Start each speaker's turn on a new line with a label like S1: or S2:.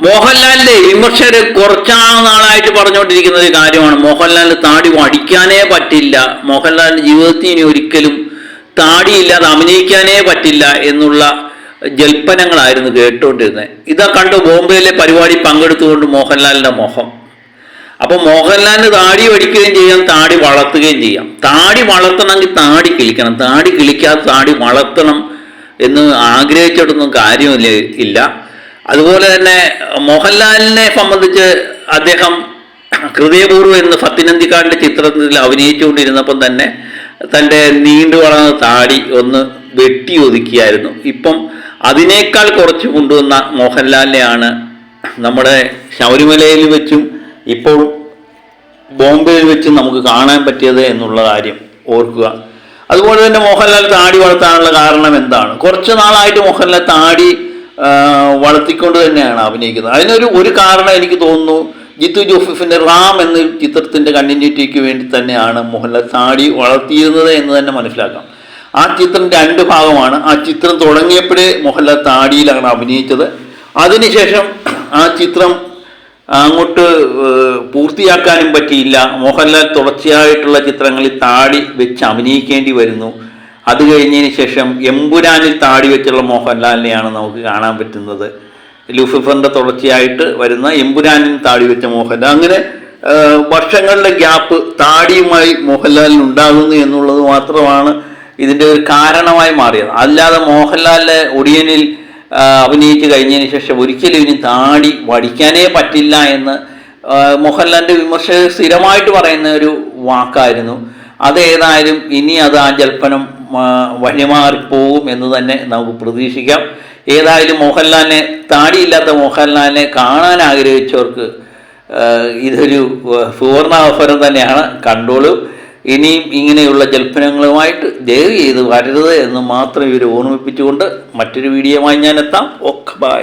S1: മോഹൻലാലിന്റെ വിമർശകർ കുറച്ചാളായിട്ട് പറഞ്ഞുകൊണ്ടിരിക്കുന്ന ഒരു കാര്യമാണ് മോഹൻലാലിന് താടി വടിക്കാനേ പറ്റില്ല, മോഹൻലാലിന്റെ ജീവിതത്തിൽ ഇനി ഒരിക്കലും താടിയില്ലാതെ അഭിനയിക്കാനേ പറ്റില്ല എന്നുള്ള ജൽപ്പനങ്ങളായിരുന്നു കേട്ടുകൊണ്ടിരുന്നത്. ഇതാ കണ്ടു ബോംബെയിലെ പരിപാടി പങ്കെടുത്തുകൊണ്ട് മോഹൻലാലിന്റെ മുഖം. അപ്പൊ മോഹൻലാലിന് താടി വടിക്കുകയും ചെയ്യാം, താടി വളർത്തുകയും ചെയ്യാം. താടി വളർത്തണമെങ്കിൽ താടി കിളിക്കണം, താടി കിളിക്കാതെ താടി വളർത്തണം എന്ന് ആഗ്രഹിച്ചിട്ടൊന്നും കാര്യമില്ല. അതുപോലെ തന്നെ മോഹൻലാലിനെ സംബന്ധിച്ച് അദ്ദേഹം ഹൃദയപൂർവ്വം എന്ന് സത്യനന്ദിക്കാടിന്റെ ചിത്രത്തിൽ അഭിനയിച്ചുകൊണ്ടിരുന്നപ്പം തന്നെ തൻ്റെ നീണ്ടു വളർന്ന താടി ഒന്ന് വെട്ടി ഒതുക്കിയായിരുന്നു. ഇപ്പം അതിനേക്കാൾ കുറച്ച് കൊണ്ടുവന്ന മോഹൻലാലിനെയാണ് നമ്മുടെ ശബരിമലയിൽ വെച്ചും ഇപ്പോൾ ബോംബെയിൽ വെച്ചും നമുക്ക് കാണാൻ പറ്റിയത് എന്നുള്ള കാര്യം ഓർക്കുക. അതുപോലെ തന്നെ മോഹൻലാൽ താടി വളർത്താനുള്ള കാരണം എന്താണ്? കുറച്ച് നാളായിട്ട് മോഹൻലാൽ താടി വളർത്തിക്കൊണ്ട് തന്നെയാണ് അഭിനയിക്കുന്നത്. അതിനൊരു കാരണം എനിക്ക് തോന്നുന്നു ജിത്തു ജോസഫിൻ്റെ റാം എന്ന ചിത്രത്തിൻ്റെ കണ്ടിന്യൂറ്റിക്ക് വേണ്ടി തന്നെയാണ് മോഹൻലാൽ താടി വളർത്തിയിരുന്നത് എന്ന് തന്നെ മനസ്സിലാക്കാം. ആ ചിത്രം 2 ഭാഗമാണ്. ആ ചിത്രം തുടങ്ങിയപ്പോഴേ മോഹൻലാൽ താടിയിലാണ് അഭിനയിച്ചത്. അതിനുശേഷം ആ ചിത്രം അങ്ങോട്ട് പൂർത്തിയാക്കാനും പറ്റിയില്ല. മോഹൻലാൽ തുടർച്ചയായിട്ടുള്ള ചിത്രങ്ങളിൽ താടി വെച്ച് അഭിനയിക്കേണ്ടി വരുന്നു. അത് കഴിഞ്ഞതിന് ശേഷം എമ്പുരാനിൽ താടി വെച്ചുള്ള മോഹൻലാലിനെയാണ് നമുക്ക് കാണാൻ പറ്റുന്നത്. ലൂസിഫറിൻ്റെ തുടർച്ചയായിട്ട് വരുന്ന എമ്പുരാനിൽ താടി വെച്ച മോഹൻലാൽ. അങ്ങനെ വർഷങ്ങളുടെ ഗ്യാപ്പ് താടിയുമായി മോഹൻലാലിന് ഉണ്ടാകുന്നു എന്നുള്ളത് മാത്രമാണ് ഇതിൻ്റെ ഒരു കാരണമായി മാറിയത്. അല്ലാതെ മോഹൻലാലിൻ്റെ ഒടിയനിൽ അഭിനയിച്ച് കഴിഞ്ഞതിന് ശേഷം ഒരിക്കലും ഇനി താടി വടിക്കാനേ പറ്റില്ല എന്ന് മോഹൻലാലിൻ്റെ വിമർശകർ സ്ഥിരമായിട്ട് പറയുന്ന ഒരു വാക്കായിരുന്നു. അതേതായാലും ഇനി അത് ആ ജൽപ്പനം വഴിമാറിപ്പോകും എന്ന് തന്നെ നമുക്ക് പ്രതീക്ഷിക്കാം. ഏതായാലും മോഹൻലാലിനെ, താടിയില്ലാത്ത മോഹൻലാലിനെ കാണാൻ ആഗ്രഹിച്ചവർക്ക് ഇതൊരു സുവർണ അവസരം തന്നെയാണ്. കണ്ടോളൂ. ഇനിയും ഇങ്ങനെയുള്ള ജൽപ്പനങ്ങളുമായിട്ട് ദയവ് ചെയ്ത് വരരുത് എന്ന് മാത്രം ഇവർ ഓർമ്മിപ്പിച്ചുകൊണ്ട് മറ്റൊരു വീഡിയോയുമായി ഞാൻ എത്താം. Okay, by.